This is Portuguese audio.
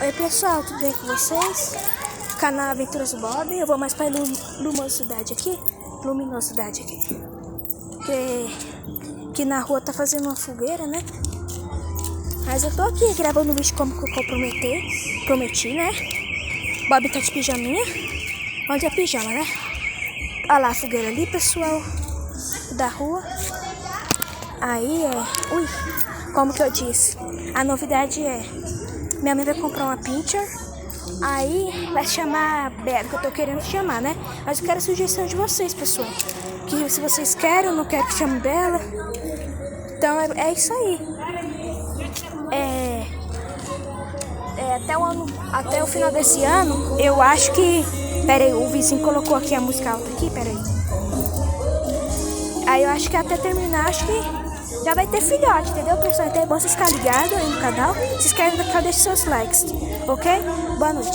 Oi pessoal, tudo bem com vocês? Canal Aventuras Bob. Eu vou mais para luminosidade aqui. Que na rua tá fazendo uma fogueira, né? Mas eu tô aqui gravando um vídeo como que eu prometi, né? Bob tá de pijaminha. Onde é pijama, né? Olha lá a fogueira ali, pessoal, da rua. Aí ui, como que eu disse? A novidade é, minha mãe vai comprar uma pincher. Aí vai chamar a Bela, que eu tô querendo chamar, né? Mas eu quero a sugestão de vocês, pessoal. Que se vocês querem ou não querem que chame Bela. Então é isso aí. Até o final desse ano, eu acho que... Pera aí, o vizinho colocou aqui a música alta aqui, pera aí. Aí eu acho que até terminar, acho que já vai ter filhote, entendeu, pessoal? Então é bom vocês ficarem ligados aí no canal. Se inscreve no canal, deixa seus likes, ok? Boa noite.